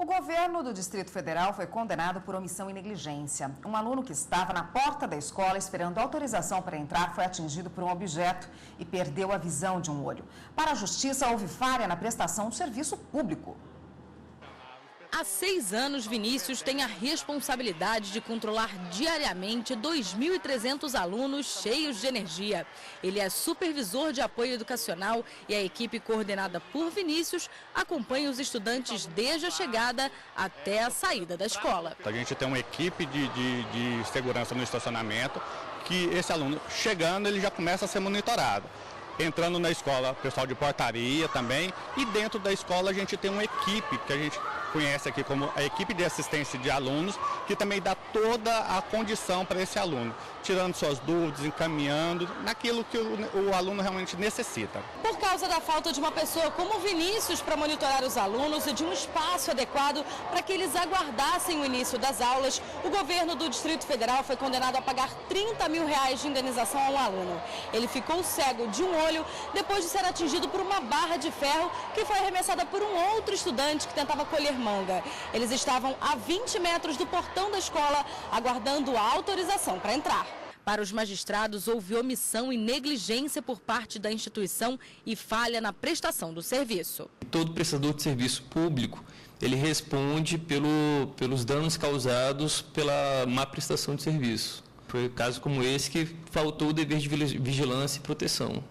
O governo do Distrito Federal foi condenado por omissão e negligência. Um aluno que estava na porta da escola esperando autorização para entrar foi atingido por um objeto e perdeu a visão de um olho. Para a Justiça, houve falha na prestação do serviço público. Há 6 anos, Vinícius tem a responsabilidade de controlar diariamente 2.300 alunos cheios de energia. Ele é supervisor de apoio educacional e a equipe coordenada por Vinícius acompanha os estudantes desde a chegada até a saída da escola. A gente tem uma equipe de segurança no estacionamento que esse aluno, chegando, ele já começa a ser monitorado. Entrando na escola, pessoal de portaria também, e dentro da escola a gente tem uma equipe que a gente conhece aqui como a equipe de assistência de alunos, que também dá toda a condição para esse aluno, tirando suas dúvidas, encaminhando naquilo que o aluno realmente necessita. Por causa da falta de uma pessoa como Vinícius para monitorar os alunos e de um espaço adequado para que eles aguardassem o início das aulas, o governo do Distrito Federal foi condenado a pagar R$30 mil de indenização a um aluno. Ele ficou cego de um olho depois de ser atingido por uma barra de ferro que foi arremessada por um outro estudante que tentava colher manga. Eles estavam a 20 metros do portão da escola, aguardando a autorização para entrar. Para os magistrados, houve omissão e negligência por parte da instituição e falha na prestação do serviço. Todo prestador de serviço público, ele responde pelos danos causados pela má prestação de serviço. Foi caso como esse que faltou o dever de vigilância e proteção.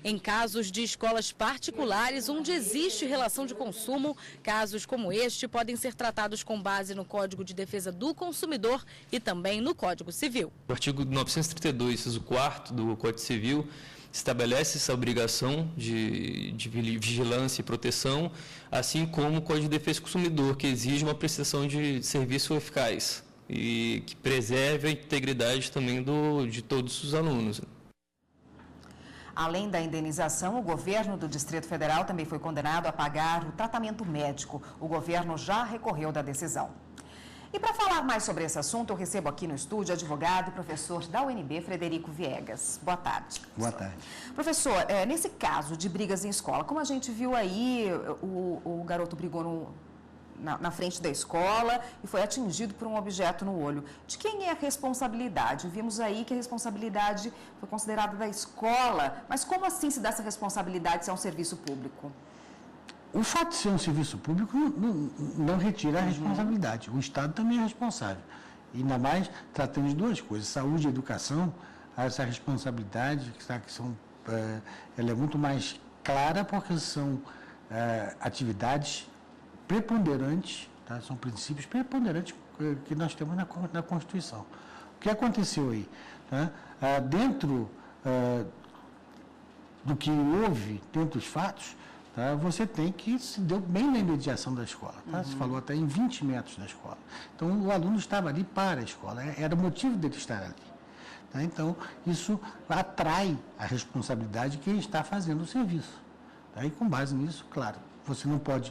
Em casos de escolas particulares onde existe relação de consumo, casos como este podem ser tratados com base no Código de Defesa do Consumidor e também no Código Civil. O artigo 932, inciso 4º do Código Civil, estabelece essa obrigação de vigilância e proteção, assim como o Código de Defesa do Consumidor, que exige uma prestação de serviço eficaz e que preserve a integridade também de todos os alunos. Além da indenização, o governo do Distrito Federal também foi condenado a pagar o tratamento médico. O governo já recorreu da decisão. E para falar mais sobre esse assunto, eu recebo aqui no estúdio o advogado e professor da UNB, Frederico Viegas. Boa tarde. Boa tarde. Professor, nesse caso de brigas em escola, como a gente viu aí, o garoto brigou na frente da escola e foi atingido por um objeto no olho. De quem é a responsabilidade? Vimos aí que a responsabilidade foi considerada da escola, mas como assim se dá essa responsabilidade se é um serviço público? O fato de ser um serviço público não retira a responsabilidade. O Estado também é responsável. E ainda mais tratando de duas coisas, saúde e educação, essa responsabilidade ela é muito mais clara porque são atividades preponderantes, tá? São princípios preponderantes que nós temos na Constituição. O que aconteceu aí? Tá? Dentro do que houve, dentro dos fatos, tá? Você tem que se deu bem na imediação da escola. Tá? Se falou até em 20 metros da escola. Então, o aluno estava ali para a escola, era o motivo dele estar ali. Tá? Então, isso atrai a responsabilidade de quem está fazendo o serviço. Tá? E com base nisso, claro, você não pode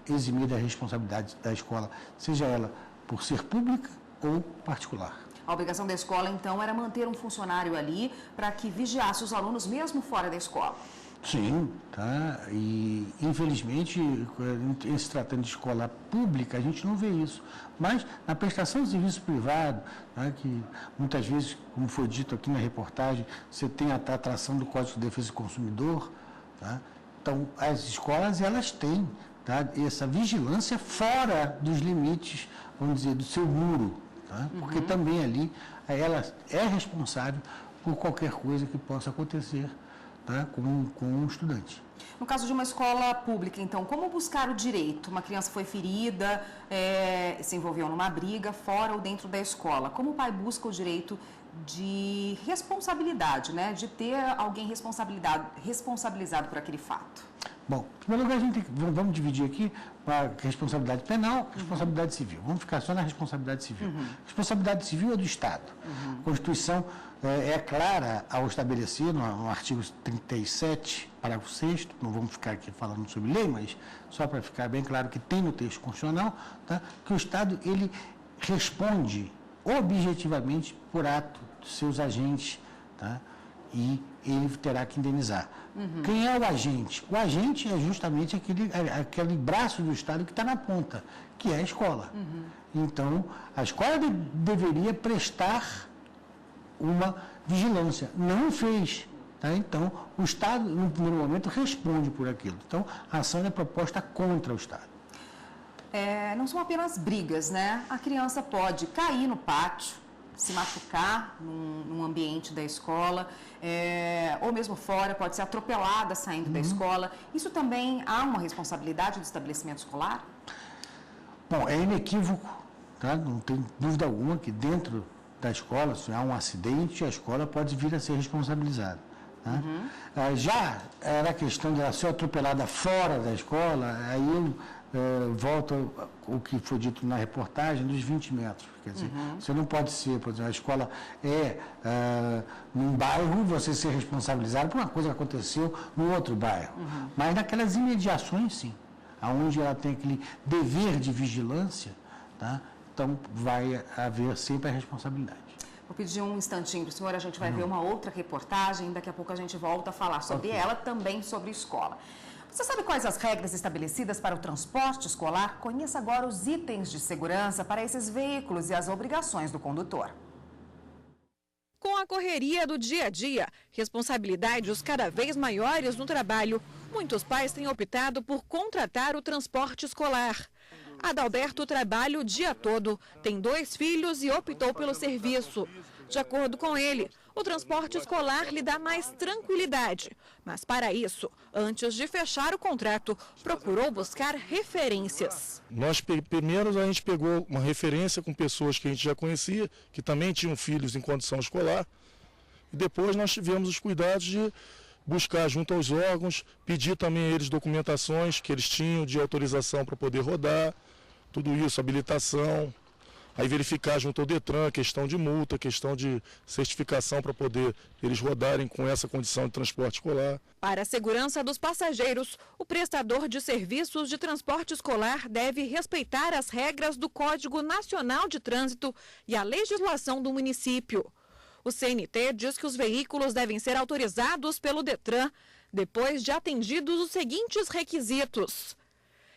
eximir da responsabilidade da escola, seja ela por ser pública ou particular. A obrigação da escola, então, era manter um funcionário ali para que vigiasse os alunos mesmo fora da escola. Sim, tá? E infelizmente, em se tratando de escola pública, a gente não vê isso. Mas na prestação de serviço privado, tá? Que muitas vezes, como foi dito aqui na reportagem, você tem a atração do Código de Defesa do Consumidor, tá? Então, as escolas, elas têm, tá, essa vigilância fora dos limites, vamos dizer, do seu muro, tá? Porque também ali ela é responsável por qualquer coisa que possa acontecer, tá, com um estudante. No caso de uma escola pública, então, como buscar o direito? Uma criança foi ferida, se envolveu numa briga fora ou dentro da escola. Como o pai busca o direito de responsabilidade, né? De ter alguém responsabilizado por aquele fato? Bom, em primeiro lugar, vamos dividir aqui a responsabilidade penal e responsabilidade civil. Vamos ficar só na responsabilidade civil. Responsabilidade civil é do Estado. A Constituição é clara ao estabelecer, no artigo 37, parágrafo 6º, não vamos ficar aqui falando sobre lei, mas só para ficar bem claro que tem no texto constitucional, tá, que o Estado ele responde objetivamente por ato dos seus agentes, tá, e ele terá que indenizar. Quem é o agente? O agente é justamente aquele braço do Estado que está na ponta, que é a escola. Então, a escola deveria prestar uma vigilância. Não fez. Tá? Então, o Estado, no primeiro momento, responde por aquilo. Então, a ação é proposta contra o Estado. Não são apenas brigas, né? A criança pode cair no pátio, se machucar num ambiente da escola, ou mesmo fora, pode ser atropelada saindo da escola. Isso também há uma responsabilidade do estabelecimento escolar? Bom, é inequívoco, tá? Não tem dúvida alguma que dentro da escola, se há um acidente, a escola pode vir a ser responsabilizada. Tá? Já era a questão de ela ser atropelada fora da escola, aí volta o que foi dito na reportagem dos 20 metros. Quer dizer, você não pode ser, por exemplo, a escola num bairro, você ser responsabilizado por uma coisa que aconteceu no outro bairro. Mas naquelas imediações, sim, onde ela tem aquele dever de vigilância, tá? Então vai haver sempre a responsabilidade. Vou pedir um instantinho para o senhor, a gente vai ver uma outra reportagem, daqui a pouco a gente volta a falar sobre ela, também sobre escola. Você sabe quais as regras estabelecidas para o transporte escolar? Conheça agora os itens de segurança para esses veículos e as obrigações do condutor. Com a correria do dia a dia, responsabilidades cada vez maiores no trabalho, muitos pais têm optado por contratar o transporte escolar. Adalberto trabalha o dia todo, tem 2 filhos e optou pelo serviço. De acordo com ele, o transporte escolar lhe dá mais tranquilidade. Mas para isso, antes de fechar o contrato, procurou buscar referências. Primeiro a gente pegou uma referência com pessoas que a gente já conhecia, que também tinham filhos em condição escolar. E depois nós tivemos os cuidados de buscar junto aos órgãos, pedir também a eles documentações que eles tinham de autorização para poder rodar, tudo isso, habilitação. Aí verificar junto ao Detran, questão de multa, questão de certificação para poder eles rodarem com essa condição de transporte escolar. Para a segurança dos passageiros, o prestador de serviços de transporte escolar deve respeitar as regras do Código Nacional de Trânsito e a legislação do município. O CNT diz que os veículos devem ser autorizados pelo Detran depois de atendidos os seguintes requisitos: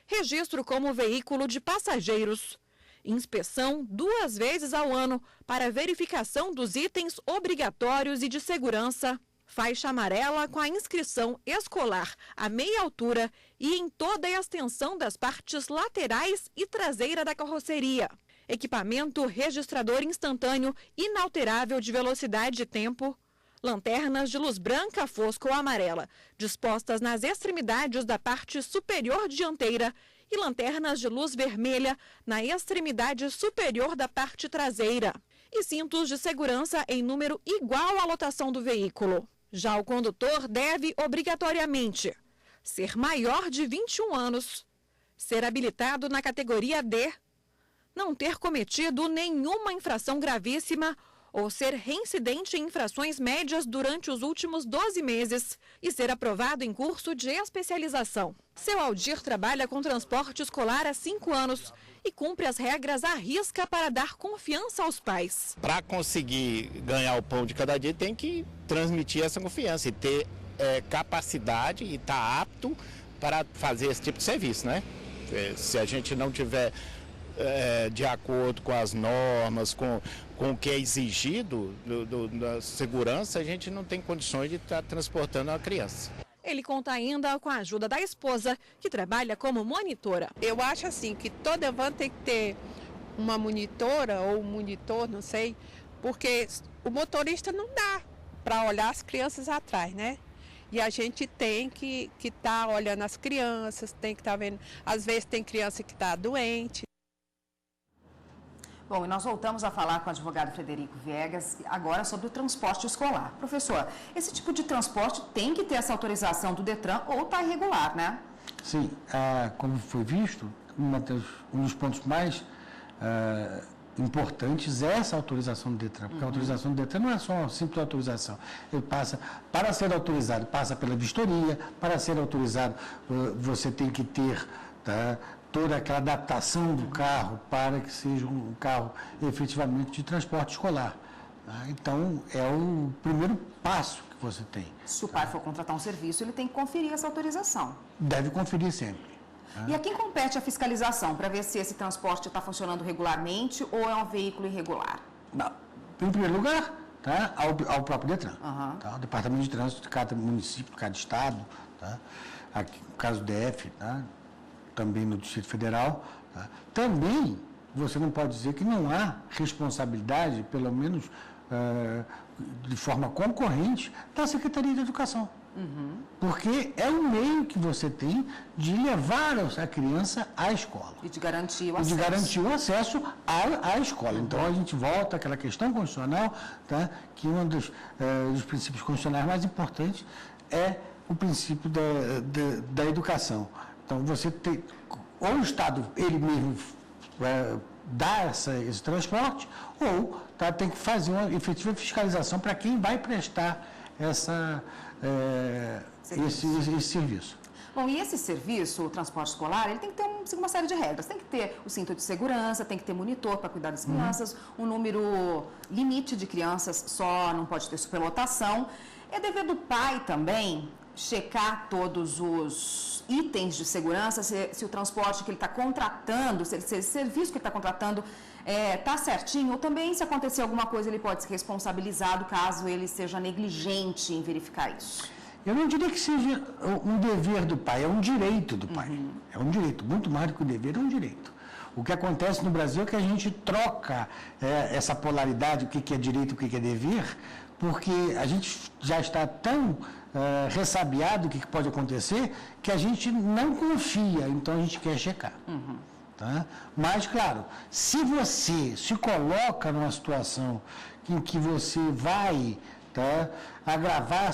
registro como veículo de passageiros, inspeção 2 vezes ao ano para verificação dos itens obrigatórios e de segurança, faixa amarela com a inscrição escolar a meia altura e em toda a extensão das partes laterais e traseira da carroceria, equipamento registrador instantâneo inalterável de velocidade e tempo, lanternas de luz branca, fosca ou amarela, dispostas nas extremidades da parte superior dianteira e lanternas de luz vermelha na extremidade superior da parte traseira. E cintos de segurança em número igual à lotação do veículo. Já o condutor deve, obrigatoriamente, ser maior de 21 anos, ser habilitado na categoria D, não ter cometido nenhuma infração gravíssima ou ser reincidente em infrações médias durante os últimos 12 meses e ser aprovado em curso de especialização. Seu Aldir trabalha com transporte escolar há 5 anos e cumpre as regras à risca para dar confiança aos pais. Para conseguir ganhar o pão de cada dia, tem que transmitir essa confiança e ter capacidade e estar apto para fazer esse tipo de serviço, né? Se a gente não tiver de acordo com as normas, com o que é exigido da segurança, a gente não tem condições de estar transportando a criança. Ele conta ainda com a ajuda da esposa, que trabalha como monitora. Eu acho assim que toda van tem que ter uma monitora ou um monitor, não sei, porque o motorista não dá para olhar as crianças atrás, né? E a gente tem que estar olhando as crianças, tem que estar vendo, às vezes tem criança que está doente. Bom, e nós voltamos a falar com o advogado Frederico Viegas agora sobre o transporte escolar. Professor, esse tipo de transporte tem que ter essa autorização do Detran ou está irregular, né? Sim, como foi visto, um dos pontos mais importantes é essa autorização do Detran, porque a autorização do Detran não é só uma simples autorização. Ele passa, para ser autorizado, passa pela vistoria, para ser autorizado você tem que ter toda aquela adaptação do carro para que seja um carro efetivamente de transporte escolar. Então, é o primeiro passo que que você tem. Se o pai for contratar um serviço, ele tem que conferir essa autorização. Deve conferir sempre. E a quem compete a fiscalização para ver se esse transporte está funcionando regularmente ou é um veículo irregular? Não. Em primeiro lugar, tá, ao próprio DETRAN. Tá, o Departamento de Trânsito de cada município, de cada estado, tá, aqui no caso do DF, tá, também no Distrito Federal. Tá. Também você não pode dizer que não há responsabilidade, pelo menos de forma concorrente, da Secretaria de Educação. Porque é o meio que você tem de levar a criança à escola. E de garantir o acesso. acesso. E de garantir o acesso à escola. Então, a gente volta àquela questão constitucional, tá, que um dos princípios constitucionais mais importantes é o princípio da educação. Então, você tem, ou o Estado, ele mesmo dá esse transporte, ou tá, tem que fazer uma efetiva fiscalização para quem vai prestar esse serviço. Bom, e esse serviço, o transporte escolar, ele tem que ter uma série de regras. Tem que ter o cinto de segurança, tem que ter monitor para cuidar das crianças, um número limite de crianças só, não pode ter superlotação. É dever do pai também checar todos os itens de segurança, se o transporte que ele está contratando, se esse serviço que ele está contratando está certinho, ou também, se acontecer alguma coisa, ele pode ser responsabilizado caso ele seja negligente em verificar isso. Eu não diria que seja um dever do pai, é um direito do pai. É um direito, muito mais do que o dever, é um direito. O que acontece no Brasil é que a gente troca essa polaridade, o que é direito e o que é dever, porque a gente já está tão ressabiado do que pode acontecer, que a gente não confia, então a gente quer checar. Tá? Mas, claro, se você se coloca numa situação em que você vai, tá, agravar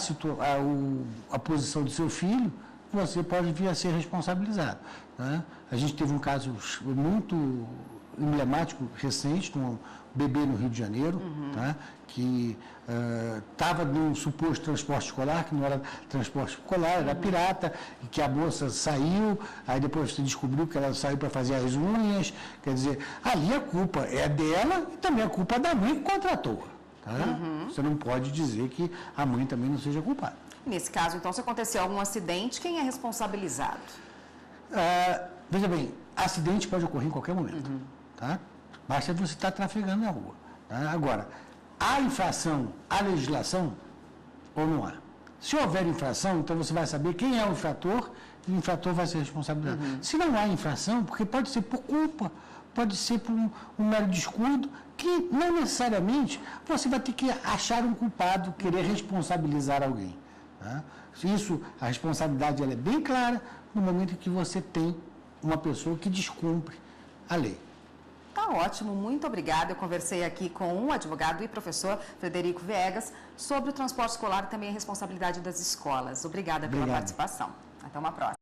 a posição do seu filho, você pode vir a ser responsabilizado. Tá? A gente teve um caso muito emblemático, recente, de um bebê no Rio de Janeiro, tá, que estava num suposto transporte escolar, que não era transporte escolar, era pirata, e que a moça saiu, aí depois você descobriu que ela saiu para fazer as unhas, quer dizer, ali a culpa é dela e também a culpa é da mãe que contratou. Tá? Você não pode dizer que a mãe também não seja culpada. Nesse caso, então, se acontecer algum acidente, quem é responsabilizado? Veja bem, acidente pode ocorrer em qualquer momento. Tá? Basta você estar trafegando na rua. Tá? Agora, há infração à legislação ou não há? Se houver infração, então você vai saber quem é o infrator e o infrator vai ser responsabilizado. Se não há infração, porque pode ser por culpa, pode ser por um mero descuido, que não necessariamente você vai ter que achar um culpado, querer responsabilizar alguém. Tá? Isso, a responsabilidade ela é bem clara no momento em que você tem uma pessoa que descumpre a lei. Tá ótimo, muito obrigada. Eu conversei aqui com o advogado e professor Frederico Viegas sobre o transporte escolar e também a responsabilidade das escolas. Obrigada pela participação. Até uma próxima.